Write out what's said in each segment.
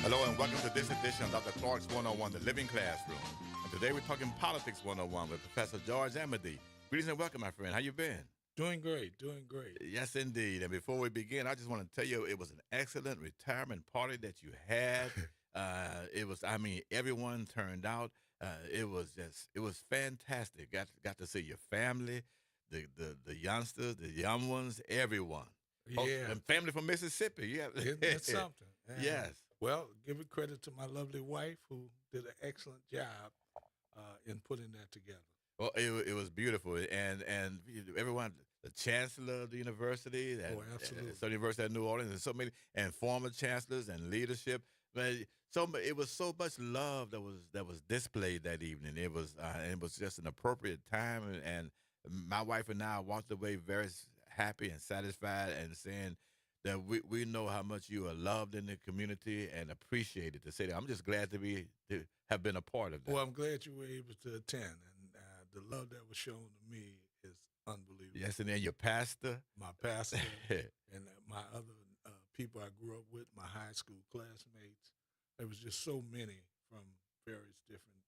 Hello and welcome to this edition of Dr. Clark's 101, The Living Classroom. And today we're talking Politics 101 with Professor George Amity. Greetings and welcome, my friend. How you been? Doing great, doing great. Yes, indeed. And before we begin, I just want to tell you it was an excellent retirement party that you had. Everyone turned out. It was fantastic. Got to see your family, the youngsters, the young ones, everyone. Yeah, And family from Mississippi. Yeah. isn't that something? Yes. Well, give it credit to my lovely wife who did an excellent job in putting that together. Well, it was beautiful, and everyone, the chancellor of the university, Oh, absolutely. so the University of New Orleans, and so many, and former chancellors and leadership. But it was so much love that was displayed that evening. It was just an appropriate time, and my wife and I walked away very happy and satisfied, and saying that we know how much you are loved in the community and appreciated. To say that, I'm just glad to have been a part of that. Well, I'm glad you were able to attend, and the love that was shown to me is unbelievable. Yes, and then your pastor. My pastor and my other people I grew up with, my high school classmates. There was just so many from various different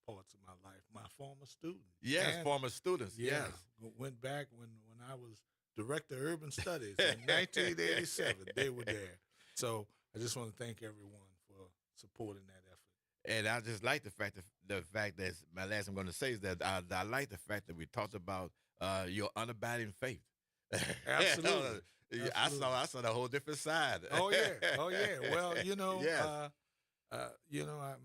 parts of my life. My former students. Yes, And, former students. yeah, Yes. went back when I was director of urban studies in 1987. They were there. So I just want to thank everyone for supporting that effort. And I just like the fact that my last I'm going to say is that I like the fact that we talked about your unabiding faith. Absolutely. I saw the whole different side. Oh yeah, oh yeah. Well, Yes.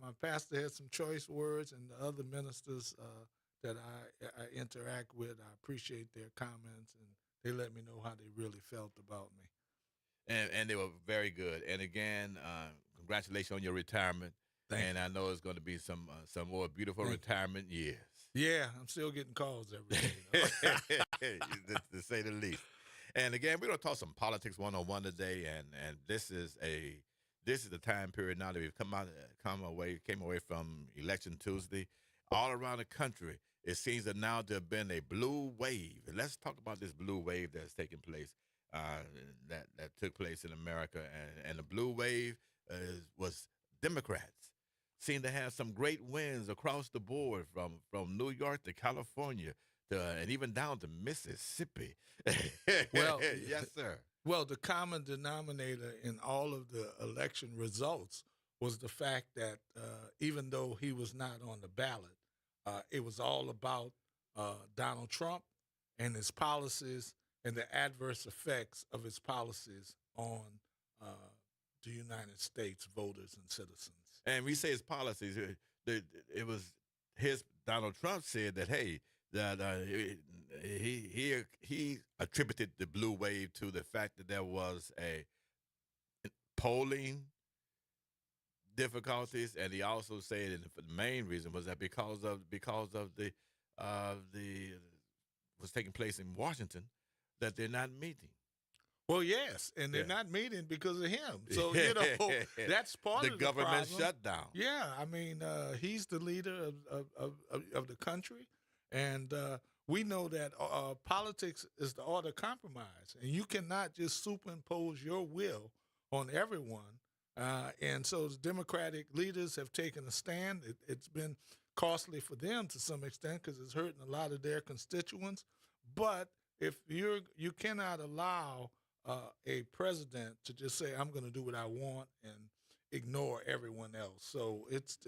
my pastor had some choice words, and the other ministers that I interact with, I appreciate their comments, and they let me know how they really felt about me. And they were very good. And again, congratulations on your retirement. Thank And I know it's going to be some more beautiful Thank you. retirement years. Yeah, I'm still getting calls every day. To say the least. And again, we're going to talk some politics 101 today, and this is the time period now that we've came away from Election Tuesday. All around the country, it seems that now there have been a blue wave. And let's talk about this blue wave that's taking place, that took place in America, and the blue wave was Democrats. Seem to have some great wins across the board from New York to California and even down to Mississippi. Well, yes, sir. Well, the common denominator in all of the election results was the fact that even though he was not on the ballot, it was all about Donald Trump and his policies and the adverse effects of his policies on the United States voters and citizens. And we say his policies. It was Donald Trump said that, hey, that he attributed the blue wave to the fact that there was a polling difficulties, and he also said that the main reason was that because of the was taking place in Washington, that they're not meeting. Well, yes, and they're Yeah. not meeting because of him. So that's part The of government problem. shutdown. Yeah, I mean, he's the leader of the country, and we know that politics is the art of compromise, and you cannot just superimpose your will on everyone. And so the Democratic leaders have taken a stand. It's been costly for them to some extent because it's hurting a lot of their constituents. But if you cannot allow a president to just say, "I'm going to do what I want," and ignore everyone else. So it's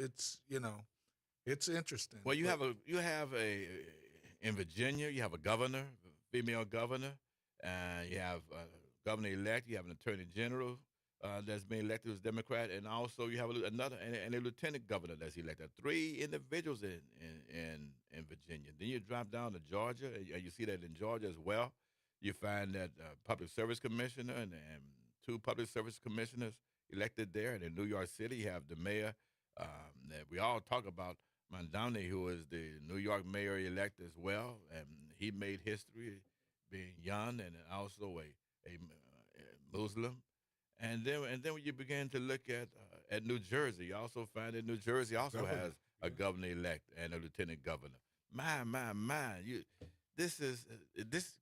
interesting. Well, But you have a in Virginia. You have a governor, female governor, you have a governor elect. You have an attorney general that's been elected as Democrat, and also you have another and a lieutenant governor that's elected. Three individuals in Virginia. Then you drop down to Georgia, and you see that in Georgia as well. You find that public service commissioner and two public service commissioners elected there. And in New York City, you have the mayor that we all talk about, Mandani, who is the New York mayor elect as well, and he made history being young and also a Muslim. And then when you begin to look at New Jersey, you also find that New Jersey also Governor, has a yeah. governor elect and a lieutenant governor. My, this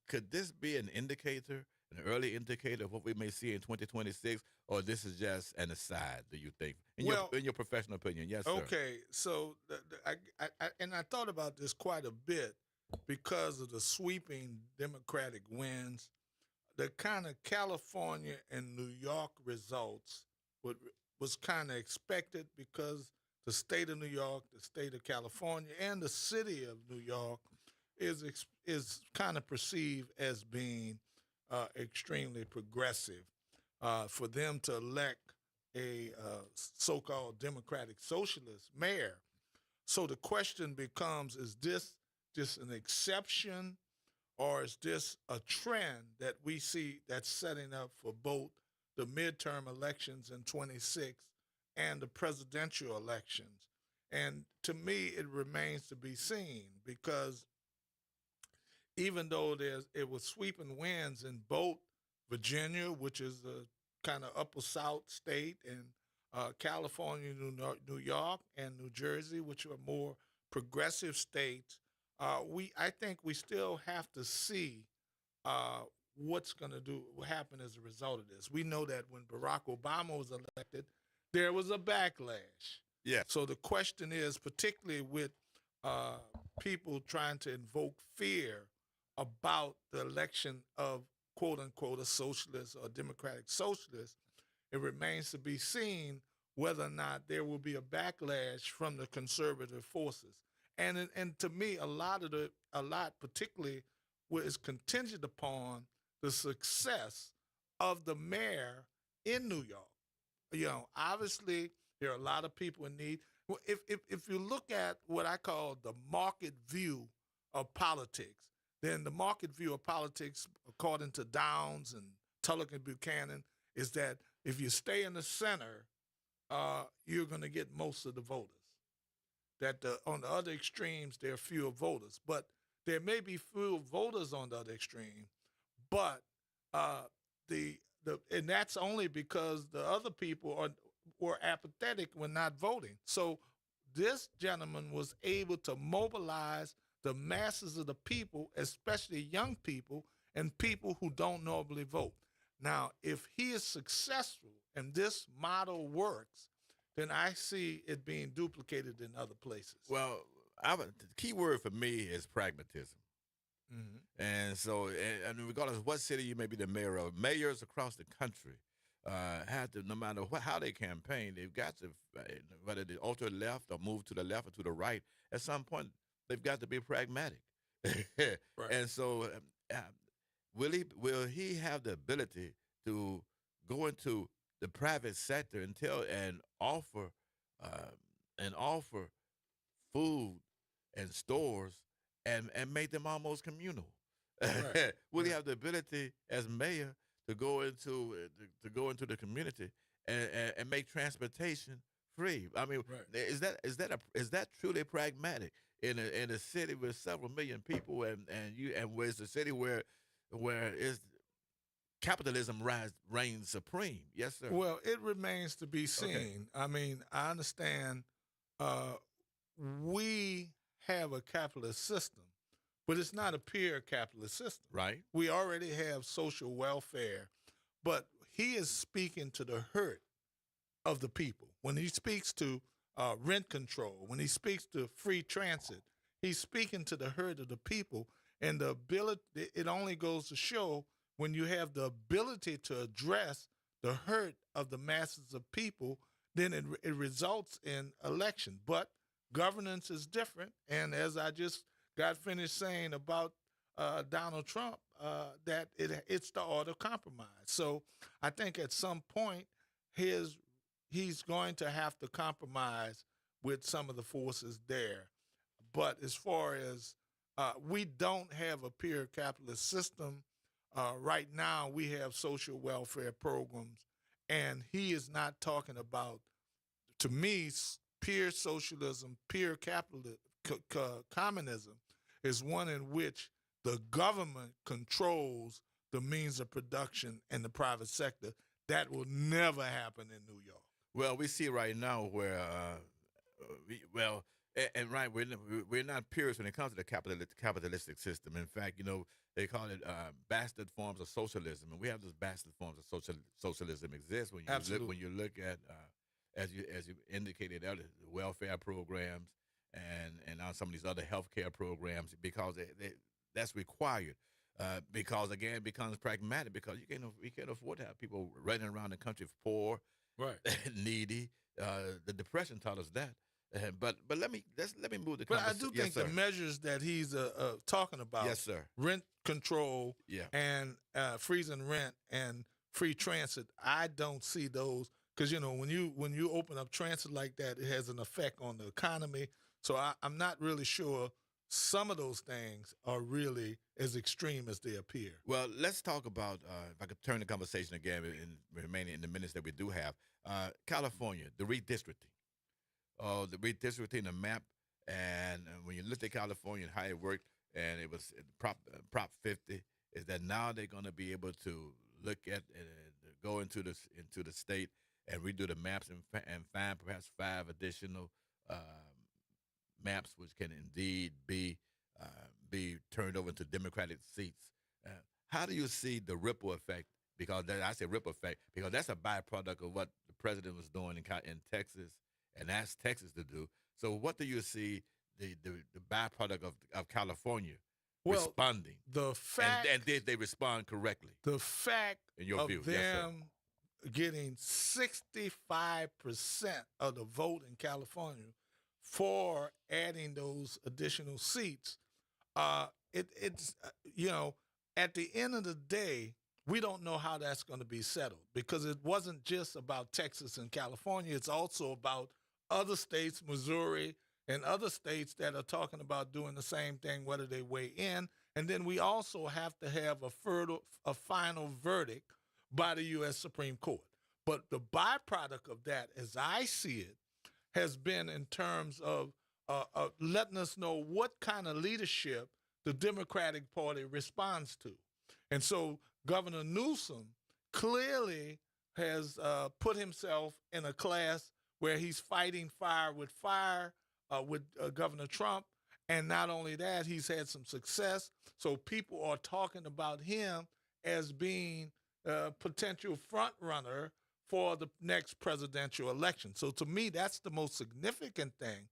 could this be an indicator an early indicator of what we may see in 2026, or this is just an aside? Do you think, Well, in your professional opinion? Yes, sir. okay, so I thought about this quite a bit because of the sweeping Democratic wins. The kind of California and New York results would, was kind of expected because the state of New York, the state of California, and the city of New York is kind of perceived as being extremely progressive. For them to elect a so-called democratic socialist mayor, so the question becomes: is this just an exception, or is this a trend that we see that's setting up for both the midterm elections in 26 and the presidential elections? And to me, it remains to be seen because even though it was sweeping wins in both Virginia, which is a kind of upper South state, and California, New York, and New Jersey, which are more progressive states, I think we still have to see uh, what's going to do happen as a result of this. We know that when Barack Obama was elected, there was a backlash. Yes. So the question is, particularly with uh, people trying to invoke fear about the election of quote unquote a socialist or democratic socialist, it remains to be seen whether or not there will be a backlash from the conservative forces. And to me, a lot particularly is contingent upon the success of the mayor in New York. You know, obviously there are a lot of people in need. Well, if you look at what I call the market view of politics, then the market view of politics, according to Downs and Tulloch and Buchanan, is that if you stay in the center, you're going to get most of the voters. That on the other extremes, there are fewer voters, but there may be fewer voters on the other extreme, but uh, and that's only because the other people were apathetic when not voting. So this gentleman was able to mobilize the masses of the people, especially young people and people who don't normally vote. Now, if he is successful and this model works, then I see it being duplicated in other places. Well, the key word for me is pragmatism. And so, and regardless of what city you may be the mayor of, mayors across the country have to, no matter how they campaign, they've got to, whether they alter left or move to the left or to the right, at some point, they've got to be pragmatic. Right. And so, will he have the ability to go into the private sector and uh, offer food and stores and make them almost communal? Right. Will he Right. have the ability as mayor to go into the community and make transportation free? I mean, Right. is that truly pragmatic in a city with several million people and where it's a city where is capitalism reigns supreme? Yes, sir. Well, it remains to be Okay. seen. I mean, I understand uh, we have a capitalist system, but it's not a pure capitalist system. Right. We already have social welfare, but he is speaking to the hurt of the people. When he speaks to rent control, when he speaks to free transit, he's speaking to the hurt of the people. And the ability, it only goes to show when you have the ability to address the hurt of the masses of people, then it results in election. But governance is different. And as I just got finished saying about Donald Trump, that it's the art of compromise. So I think at some point, he's going to have to compromise with some of the forces there. But as far as we don't have a pure capitalist system right now, we have social welfare programs, and he is not talking about, to me, pure socialism, pure capitalism, communism is one in which the government controls the means of production and the private sector. That will never happen in New York. Well, we see right now where, well, And right, we're not purists when it comes to the capitalistic system. In fact, they call it bastard forms of socialism, and we have those bastard forms of socialism exist Absolutely. when you look at as you indicated earlier, the welfare programs and on some of these other healthcare programs because that's required. Because again, it becomes pragmatic because you can't afford to have people running around the country poor, Right. needy. The depression taught us that. But let me move the But I conversation. do Yes, think the sir. measures that he's talking about, Yes, sir. rent control Yeah. and freezing rent and free transit, I don't see those because when you open up transit like that, it has an effect on the economy. So I'm not really sure some of those things are really as extreme as they appear. Well, let's talk about if I could turn the conversation again in remaining in the minutes that we do have. California, the redistricting. The redistricting, the map, and when you look at California and how it worked, and it was Prop 50, is that now they're going to be able to look at and go into the state and redo the maps and find perhaps five additional um, maps which can indeed uh, be turned over into Democratic seats. Uh, how do you see the ripple effect? Because I say ripple effect because that's a byproduct of what the president was doing in Texas and asked Texas to do. So, what do you see the byproduct of California Well, responding, the fact and did they respond correctly the fact in your of view? Yes, sir. them getting 65% of the vote in California for adding those additional seats, it's at the end of the day, we don't know how that's going to be settled because it wasn't just about Texas and California. It's also about other states, Missouri and other states that are talking about doing the same thing, whether they weigh in. And then we also have to have a final verdict by the U.S. Supreme Court. But the byproduct of that, as I see it, has been in terms of letting us know what kind of leadership the Democratic Party responds to. And so Governor Newsom clearly has put himself in a class where he's fighting fire with Governor Trump. And not only that, he's had some success. So people are talking about him as being a potential front runner for the next presidential election. So to me, that's the most significant thing.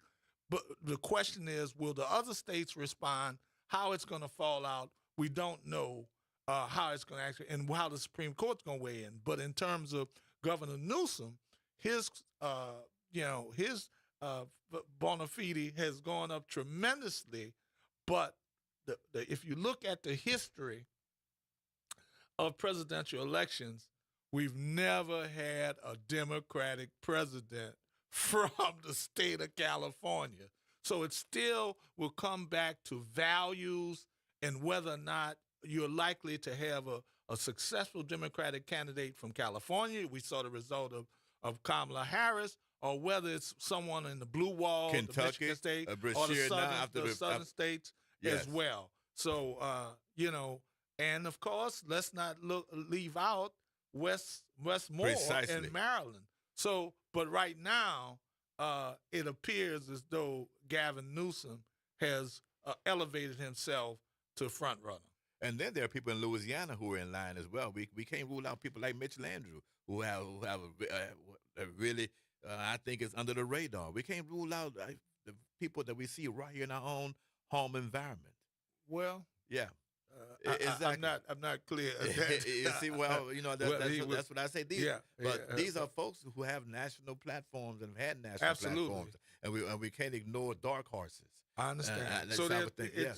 But the question is, will the other states respond? How it's going to fall out, we don't know how it's going to actually, and how the Supreme Court's going to weigh in. But in terms of Governor Newsom, his bona fide has gone up tremendously. But if you look at the history of presidential elections, we've never had a Democratic president from the state of California. So it still will come back to values and whether or not you're likely to have a successful Democratic candidate from California. We saw the result of Kamala Harris, or whether it's someone in the blue wall, the Kentucky, Michigan state, or the Brashear now southern, after the the southern states yes. as well. So, and of course, let's not leave out Westmore Precisely. in Maryland. So, but right now, it appears as though Gavin Newsom has elevated himself to front runner. And then there are people in Louisiana who are in line as well. We can't rule out people like Mitch Landrieu who have a really I think is under the radar. We can't rule out the people that we see right here in our own home environment. Well, Yeah. exactly. I'm not clear. You see, that's what I say. These are folks who have national platforms and have had national platforms, and we can't ignore dark horses. I understand. So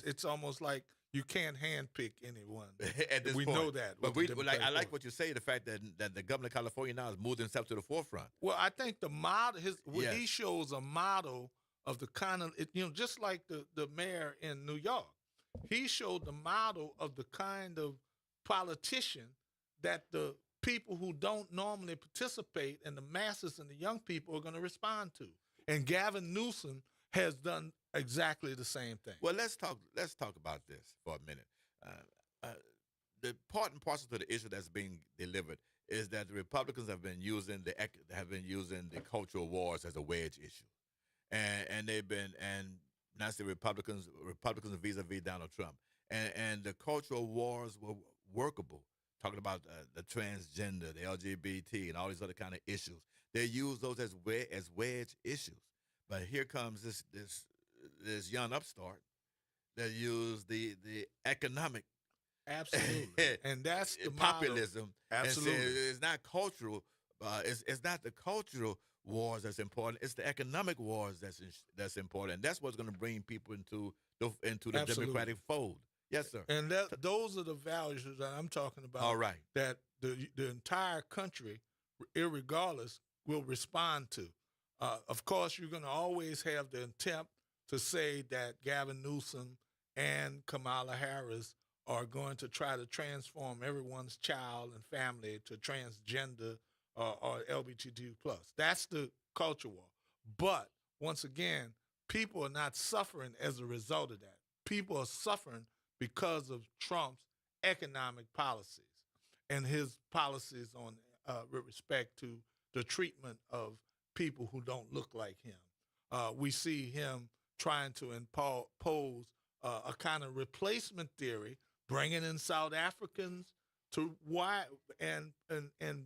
it's almost like you can't handpick anyone. At this we point. know that. But I like what you say, the fact that the governor of California now has moved himself to the forefront. Well, I think the model, he shows a model of the kind of, just like the mayor in New York. He showed the model of the kind of politician that the people who don't normally participate and the masses and the young people are going to respond to. And Gavin Newsom has done exactly the same thing. Well, let's talk about this for a minute. The part and parcel to the issue that's being delivered is that the Republicans have been using the cultural wars as a wedge issue, and they've been and not the Republicans vis-a-vis Donald Trump, and the cultural wars were workable. Talking about the transgender, the LGBT, and all these other kind of issues, they use those as wedge issues. But here comes this young upstart that use the economic Absolutely. And that's the model. populism and say Absolutely. it's not cultural. It's not the cultural wars that's important. It's the economic wars that's important. And that's what's going to bring people into the Absolutely. Democratic fold. Yes, sir. And those are the values that I'm talking about. All right. That the entire country, irregardless, will respond to. Of course, you're going to always have the attempt to say that Gavin Newsom and Kamala Harris are going to try to transform everyone's child and family to transgender or LGBTQ plus. That's the culture war. But once again, people are not suffering as a result of that. People are suffering because of Trump's economic policies and his policies on with respect to the treatment of people who don't look like him. We see him trying to impose a kind of replacement theory, bringing in South Africans to why and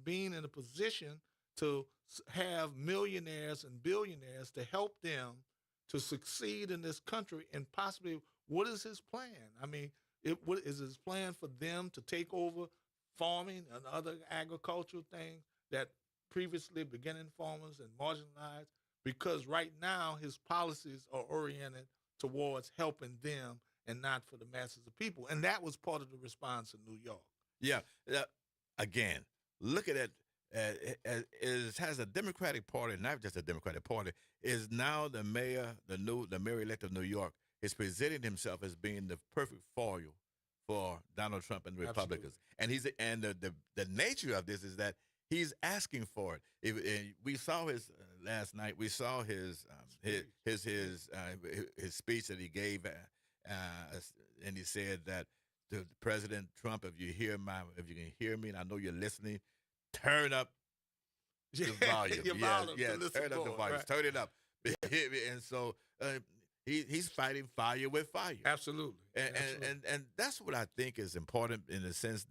being in a position to have millionaires and billionaires to help them to succeed in this country. And possibly, what is his plan? I mean, what is his plan for them to take over farming and other agricultural things that previously beginning farmers and marginalized? Because right now his policies are oriented towards helping them and not for the masses of people. And that was part of the response in New York. Yeah. Again, look at it. It has a Democratic Party, not just a Democratic Party, is now the mayor elect of New York is presenting himself as being the perfect foil for Donald Trump and the Republicans. Absolutely. And the nature of this is that he's asking for it. We saw his last night. We saw his speech that he gave, and he said that to President Trump, if you can hear me, and I know you're listening, turn up the volume. Yes, turn up the volume. Right. Turn it up. And so he's fighting fire with fire. Absolutely. And that's what I think is important in the sense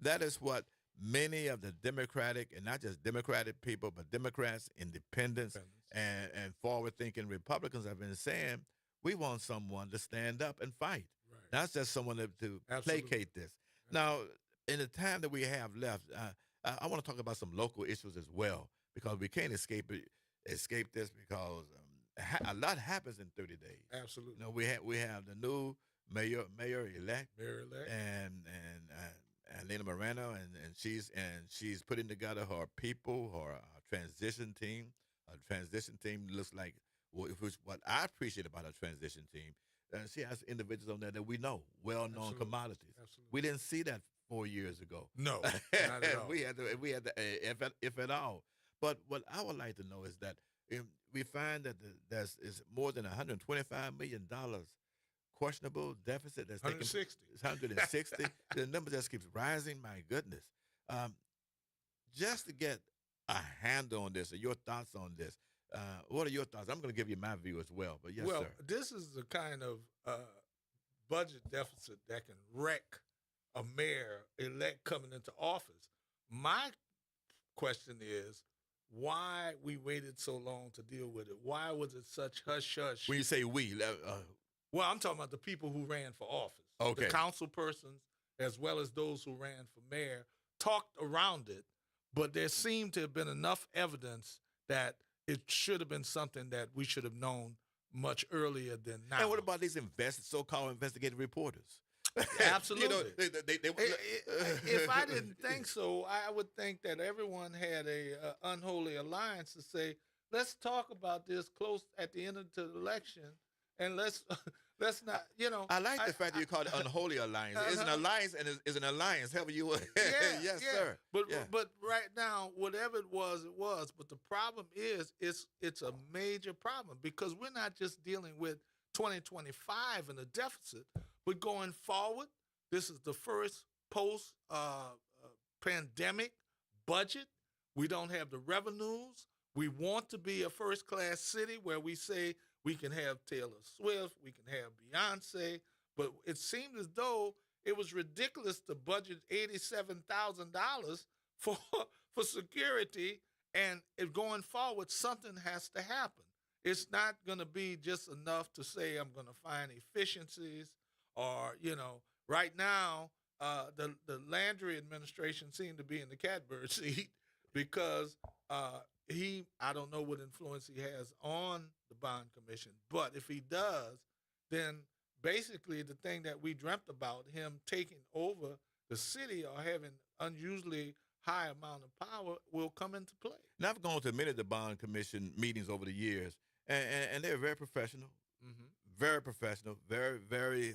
that is what many of the Democratic, and not just Democratic people, but Democrats, independents, and forward-thinking Republicans have been saying, we want someone to stand up and fight. Right. Not just someone to placate this. Now, in the time that we have left, I want to talk about some local issues as well, because we can't escape this because a lot happens in 30 days. Absolutely. You know, we have the new mayor elect, and Lena Moreno, and she's putting together her people, her transition team. A transition team looks like what I appreciate about her transition team. She has individuals on there that we know, well-known commodities. Absolutely. We didn't see that 4 years ago. No, not at all. we had if at all. But what I would like to know is that we find that there's more than $125 million questionable deficit that's 160. It's 160. The number just keeps rising. My goodness. Just to get a handle on this, or your thoughts on this, what are your thoughts? I'm going to give you my view as well. But yes, well, sir. This is the kind of budget deficit that can wreck a mayor-elect coming into office. My question is, why we waited so long to deal with it? Why was it such hush-hush? When you say we, well, I'm talking about the people who ran for office. Okay. The council persons, as well as those who ran for mayor, talked around it, but there seemed to have been enough evidence that it should have been something that we should have known much earlier than now. And what about these so-called investigative reporters? Absolutely. They if I didn't think so, I would think that everyone had a unholy alliance to say, let's talk about this close at the end of the election, and let's not, I like the fact that you call it unholy alliance. It's an alliance, and it's an alliance. However you would. Yes, sir. But right now, whatever it was, it was. But the problem is, it's a major problem, because we're not just dealing with 2025 and a deficit, but going forward, this is the first post pandemic budget. We don't have the revenues. We want to be a first class city where we say we can have Taylor Swift, we can have Beyonce, but it seemed as though it was ridiculous to budget $87,000 for for security, and if going forward, something has to happen. It's not going to be just enough to say I'm going to find efficiencies, or right now the Landry administration seemed to be in the catbird seat because I don't know what influence he has on the bond commission, but if he does, then basically the thing that we dreamt about, him taking over the city or having unusually high amount of power, will come into play. Now, I've gone to many of the bond commission meetings over the years, and they're Mm-hmm. very professional, very, very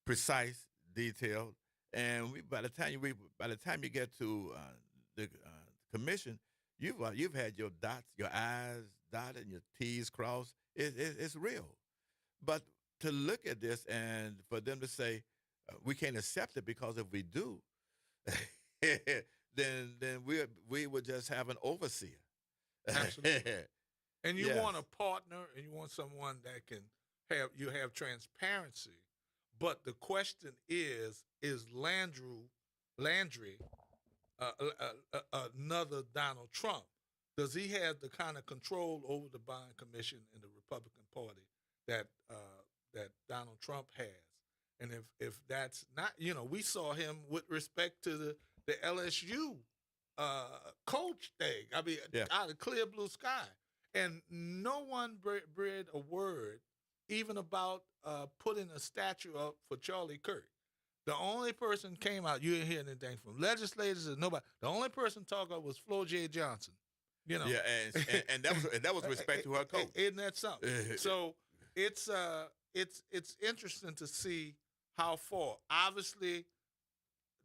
precise, detailed. And by the time you get to the commission, you've had your dots, your I's dotted, and your T's crossed. It's real. But to look at this and for them to say we can't accept it because if we do, then we would just have an overseer. Absolutely. And you Yes. want a partner, and you want someone that can have transparency. But the question is Landry another Donald Trump? Does he have the kind of control over the bond commission in the Republican Party that Donald Trump has? And if that's not, we saw him with respect to the LSU coach thing. I mean, Yeah. out of clear blue sky, and no one bred a word even about putting a statue up for Charlie Kirk. The only person came out, you didn't hear anything from legislators or nobody. The only person talk up was Flo J. Johnson. Yeah, and that was respect to her coach. Isn't that something? So it's interesting to see how far. Obviously,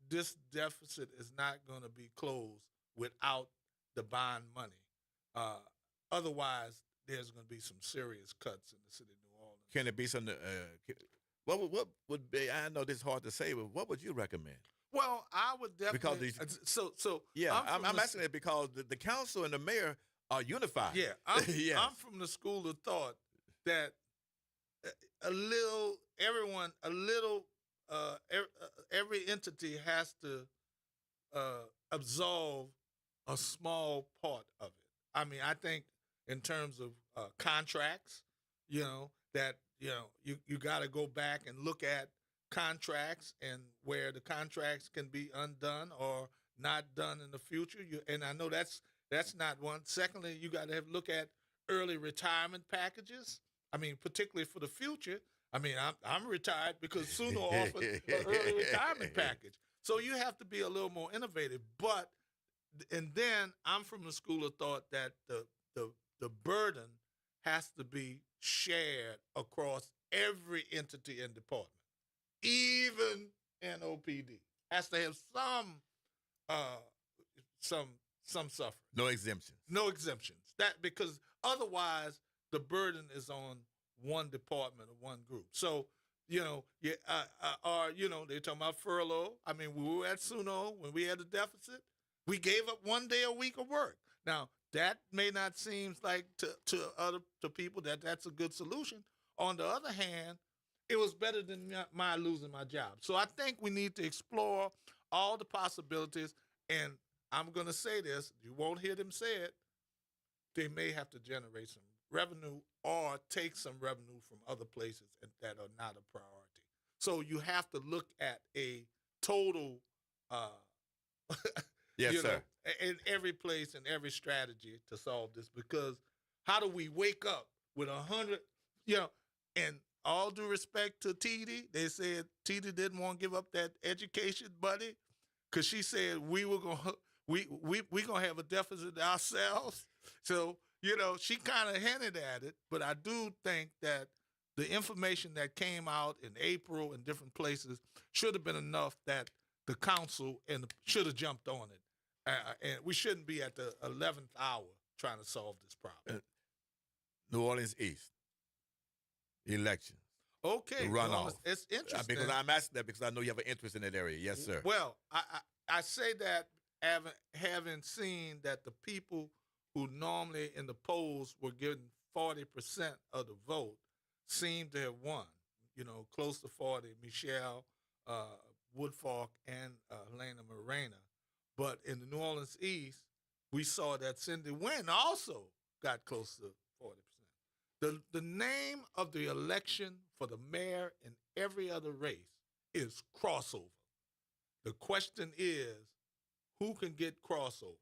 this deficit is not going to be closed without the bond money. Otherwise, there's going to be some serious cuts in the city of New Orleans. Can it be something? What would be? I know this is hard to say, but what would you recommend? Well, I would definitely. Because so Yeah, from I'm the- asking it because the council and the mayor are unified. Yeah, Yes. I'm from the school of thought that every entity has to absolve a small part of it. I mean, I think in terms of contracts, that you got to go back and look at contracts and where the contracts can be undone or not done in the future. And I know that's not one. Secondly, you got to look at early retirement packages. I mean, particularly for the future. I mean, I'm retired because Suno offered an early retirement package. So you have to be a little more innovative. And then I'm from the school of thought that the burden has to be shared across every entity and department, even NOPD has to have some suffering. No exemptions. No exemptions. That because otherwise the burden is on one department or one group. So they're talking about furlough. I mean, we were at Suno when we had a deficit. We gave up 1 day a week of work. Now that may not seem like to people that's a good solution. On the other hand, it was better than my losing my job. So I think we need to explore all the possibilities. And I'm going to say this, you won't hear them say it, they may have to generate some revenue or take some revenue from other places that are not a priority. So you have to look at a total, Yes, sir. in every place and every strategy to solve this. Because how do we wake up with 100, and all due respect to TD, they said TD didn't want to give up that education money because she said we gonna have a deficit ourselves. So she kind of hinted at it, but I do think that the information that came out in April in different places should have been enough that the council should have jumped on it, and we shouldn't be at the 11th hour trying to solve this problem. New Orleans East elections. Okay, runoff. It's interesting. Because I'm asking that because I know you have an interest in that area. Yes, sir. Well, I say that having seen that the people who normally in the polls were getting 40% of the vote, seem to have won. Close to 40. Michelle Woodfork and Helena Morena. But in the New Orleans East, we saw that Cindy Wynn also got close to 40%. The name of the election for the mayor and every other race is crossover. The question is, who can get crossover?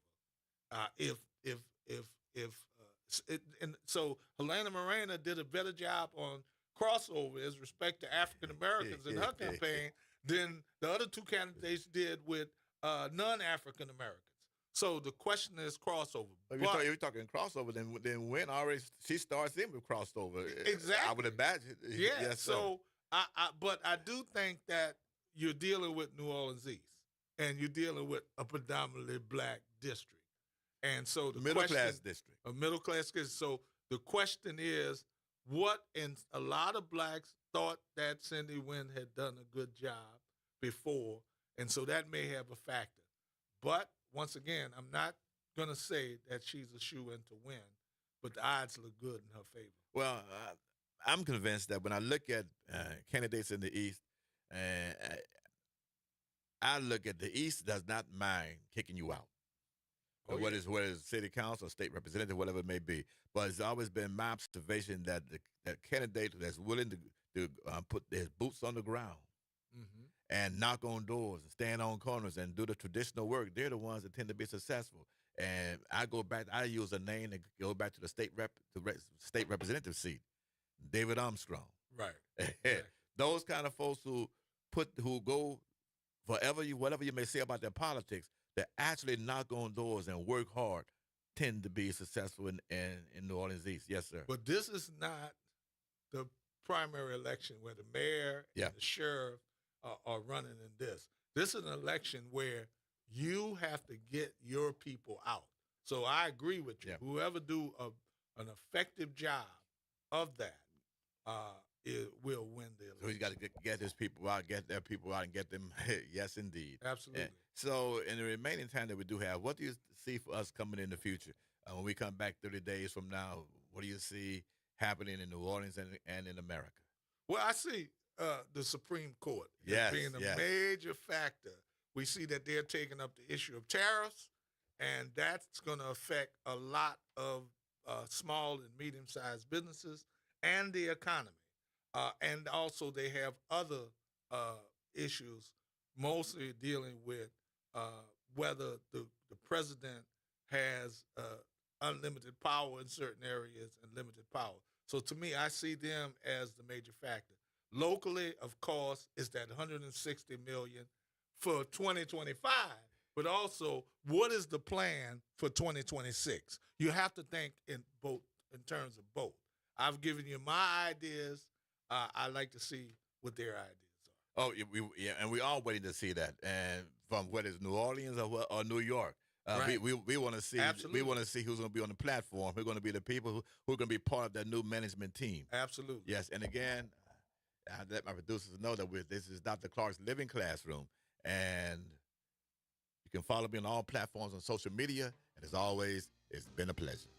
And so Helena Morena did a better job on crossover as respect to African Americans in her campaign than the other two candidates did with non-African Americans. So the question is crossover. If you're talking crossover, then Wynn already she starts in with crossover. Exactly. I would imagine. Yeah. Yes, so but I do think that you're dealing with New Orleans East, and you're dealing with a predominantly black district, and so the middle class district, a middle class district. So the question is, and a lot of blacks thought that Cindy Wynn had done a good job before, and so that may have a factor. But once again, I'm not going to say that she's a shoe-in to win, but the odds look good in her favor. Well, I'm convinced that when I look at candidates in the East, I look at the East does not mind kicking you out. Whether it's city council, state representative, whatever it may be. But it's always been my observation that that candidate that's willing to put their boots on the ground and knock on doors and stand on corners and do the traditional work, they're the ones that tend to be successful. And I use a name that go back to the state representative seat, David Armstrong. Right. Those kind of folks who go whatever you may say about their politics, that actually knock on doors and work hard, tend to be successful in New Orleans East. Yes, sir. But this is not the primary election where the mayor and the sheriff are running in this. This is an election where you have to get your people out. So I agree with you. Yeah. Whoever do an effective job of that will win the election. So he's got to get his people out, get their people out, and get them. Yes, indeed. Absolutely. And so in the remaining time that we do have, what do you see for us coming in the future? When we come back 30 days from now, what do you see happening in New Orleans and in America? Well, I see the Supreme Court being a major factor. We see that they're taking up the issue of tariffs, and that's going to affect a lot of small and medium-sized businesses and the economy. And also they have other issues, mostly dealing with whether the president has unlimited power in certain areas and limited power. So to me, I see them as the major factor. Locally, of course, is that $160 million for 2025, but also what is the plan for 2026? You have to think in terms of both. I've given you my ideas. I'd like to see what their ideas are. Oh, and we are waiting to see that. And from whether it's New Orleans or New York, right. we want to see. Absolutely. We want to see who's going to be on the platform. We're going to be the people who are going to be part of that new management team. Absolutely. Yes, and again, I let my producers know that this is Dr. Clark's Living Classroom, and you can follow me on all platforms on social media. And as always, it's been a pleasure.